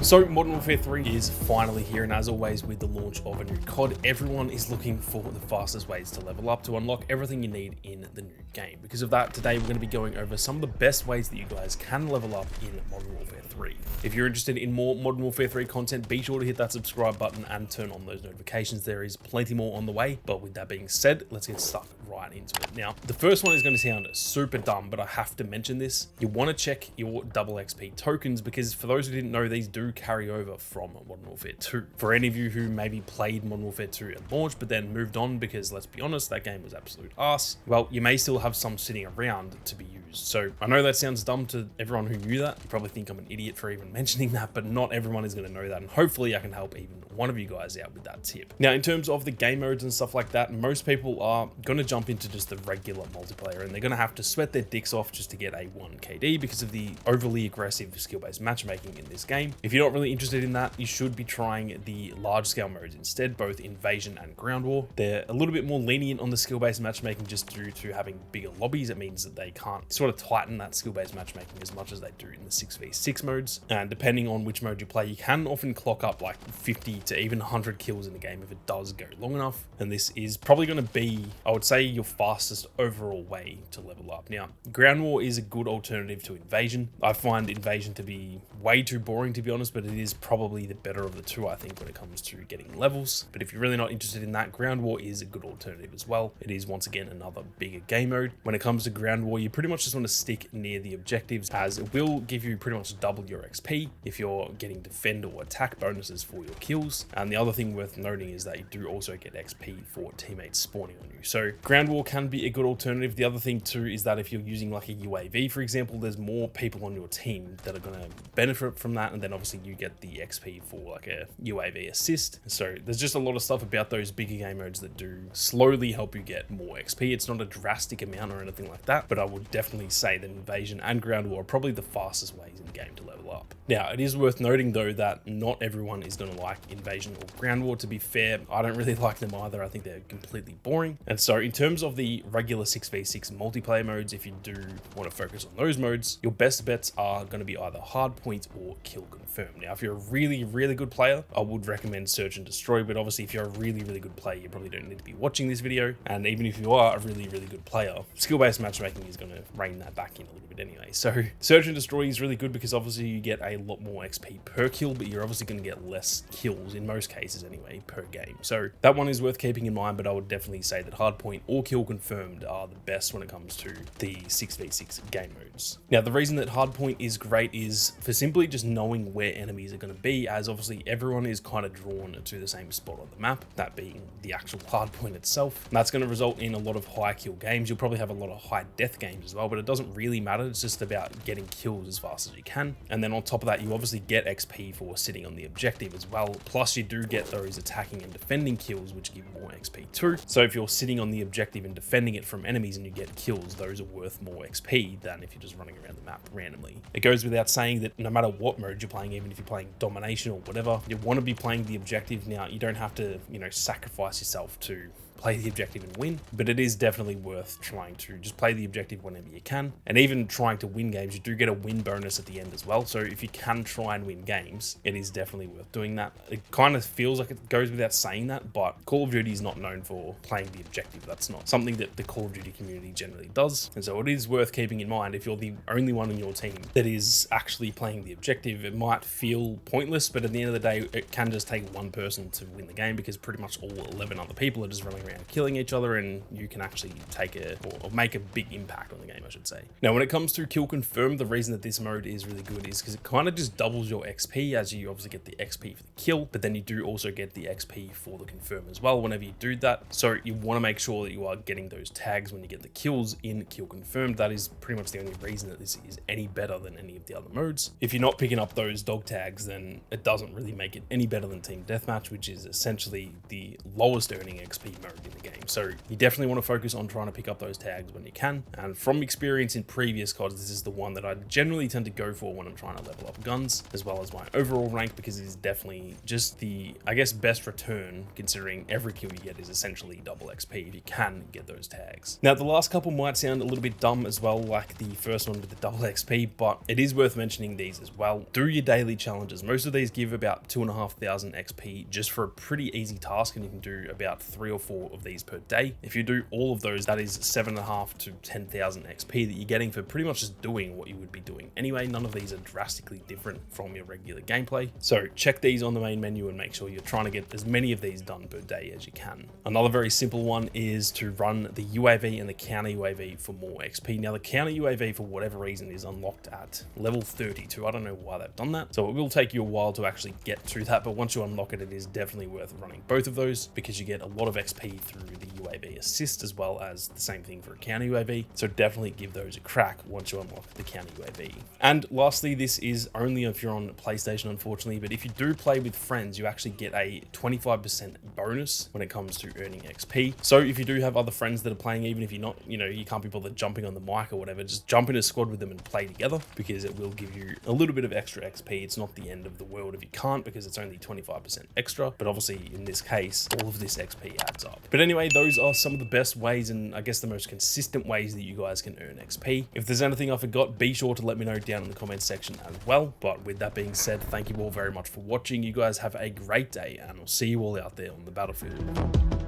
So Modern Warfare 3 is finally here, and as always with the launch of a new COD, everyone is looking for the fastest ways to level up to unlock everything you need in the new game. Because of that, today we're going to be going over some of the best ways that you guys can level up in Modern Warfare 3. If you're interested in more Modern Warfare 3 content, be sure to hit that subscribe button and turn on those notifications. There is plenty more on the way, but with that being said, let's get stuck right into it. Now, the first one is going to sound super dumb, but I have to mention this. You want to check your double XP tokens, because for those who didn't know, these do carry over from Modern Warfare 2. For any of you who maybe played Modern Warfare 2 at launch, but then moved on because, let's be honest, that game was absolute arse, well, you may still have some sitting around to be used. So I know that sounds dumb to everyone who knew that. You probably think I'm an idiot for even mentioning that, but not everyone is going to know that, and hopefully I can help even one of you guys out with that tip. Now, in terms of the game modes and stuff like that, most people are going to jump into just the regular multiplayer, and they're going to have to sweat their dicks off just to get a 1 KD because of the overly aggressive skill-based matchmaking in this game. If you're not really interested in that, you should be trying the large-scale modes instead, both Invasion and Ground War. They're a little bit more lenient on the skill-based matchmaking just due to having bigger lobbies. It means that they can't sort of tighten that skill-based matchmaking as much as they do in the 6v6 modes. And depending on which mode you play, you can often clock up like 50 to even 100 kills in the game if it does go long enough. And this is probably going to be, I would say, your fastest overall way to level up. Now, Ground War is a good alternative to Invasion. I find Invasion to be way too boring, to be honest, but it is probably the better of the two, I think, when it comes to getting levels. But if you're really not interested in that, Ground War is a good alternative as well. It is, once again, another bigger game mode. When it comes to Ground War, you pretty much just want to stick near the objectives, as it will give you pretty much double your XP if you're getting defend or attack bonuses for your kills. And the other thing worth noting is that you do also get XP for teammates spawning on you. So Ground War can be a good alternative. The other thing too is that if you're using like a UAV, for example, there's more people on your team that are going to benefit from that, and then obviously you get the XP for like a UAV assist. So there's just a lot of stuff about those bigger game modes that do slowly help you get more XP. It's not a drastic amount or anything like that, but I would definitely say that Invasion and Ground War are probably the fastest ways in the game to level up. Now, it is worth noting though that not everyone is going to like Invasion or Ground War. To be fair, I don't really like them either. I think they're completely boring. And so in terms of the regular 6v6 multiplayer modes, if you do want to focus on those modes, your best bets are going to be either Hardpoint or Kill Confirm. Now, if you're a really good player, I would recommend Search and Destroy, but obviously if you're a really good player, you probably don't need to be watching this video. And even if you are a really good player, skill-based matchmaking is going to rein that back in a little bit anyway. So Search and Destroy is really good because obviously you get a lot more XP per kill, but you're obviously going to get less kills in most cases anyway per game. So that one is worth keeping in mind, but I would definitely say that Hardpoint or Kill Confirmed are the best when it comes to the 6v6 game modes. Now, the reason that Hardpoint is great is for simply just knowing where enemies are going to be, as obviously everyone is kind of drawn to the same spot on the map, that being the actual hardpoint itself. And that's going to result in a lot of high kill games. You'll probably have a lot of high death games as well, but it doesn't really matter. It's just about getting kills as fast as you can. And then on top of that, you obviously get XP for sitting on the objective as well. Plus you do get those attacking and defending kills, which give more XP too. So if you're sitting on the objective and defending it from enemies and you get kills, those are worth more XP than if you're just running around the map randomly. It goes without saying that no matter what mode you're playing, even if you're playing domination or whatever, you want to be playing the objective. Now, you don't have to, sacrifice yourself to play the objective and win, but it is definitely worth trying to just play the objective whenever you can. And even trying to win games, you do get a win bonus at the end as well. So if you can try and win games, it is definitely worth doing that. It kind of feels like it goes without saying that, but Call of Duty is not known for playing the objective. That's not something that the Call of Duty community generally does. And so it is worth keeping in mind. If you're the only one in your team that is actually playing the objective, it might feel pointless, but at the end of the day, it can just take one person to win the game, because pretty much all 11 other people are just running around killing each other, and you can actually take or make a big impact on the game, I should say. Now, when it comes to Kill Confirm, the reason that this mode is really good is because it kind of just doubles your XP, as you obviously get the XP for the kill, but then you do also get the XP for the confirm as well whenever you do that. So you want to make sure that you are getting those tags when you get the kills in Kill Confirmed. That is pretty much the only reason that this is any better than any of the other modes. If you're not picking up those dog tags, then it doesn't really make it any better than Team Deathmatch, which is essentially the lowest earning XP mode mode in the game. So you definitely want to focus on trying to pick up those tags when you can. And from experience in previous CODs, this is the one that I generally tend to go for when I'm trying to level up guns, as well as my overall rank, because it is definitely just the, I guess, best return, considering every kill you get is essentially double XP if you can get those tags. Now, the last couple might sound a little bit dumb as well, like the first one with the double XP, but it is worth mentioning these as well. Do your daily challenges. Most of these give about 2,500 XP just for a pretty easy task, and you can do about 3 or 4 of these per day. If you do all of those, that is 7,500 to 10,000 XP that you're getting for pretty much just doing what you would be doing anyway. None of these are drastically different from your regular gameplay. So check these on the main menu and make sure you're trying to get as many of these done per day as you can. Another very simple one is to run the UAV and the counter UAV for more XP. Now, the counter UAV, for whatever reason, is unlocked at level 32. I don't know why they've done that. So it will take you a while to actually get to that, but once you unlock it, it is definitely worth running both of those because you get a lot of XP through the UAV assist, as well as the same thing for a counter UAV. So definitely give those a crack once you unlock the counter UAV. And lastly, this is only if you're on PlayStation, unfortunately, but if you do play with friends, you actually get a 25% bonus when it comes to earning XP. So if you do have other friends that are playing, even if you're not, you can't be bothered jumping on the mic or whatever, just jump in a squad with them and play together, because it will give you a little bit of extra XP. It's not the end of the world if you can't, because it's only 25% extra, but obviously in this case, all of this XP adds up. But anyway, those are some of the best ways, and I guess the most consistent ways that you guys can earn XP. If there's anything I forgot, be sure to let me know down in the comments section as well. But with that being said, thank you all very much for watching. You guys have a great day, and I'll see you all out there on the battlefield.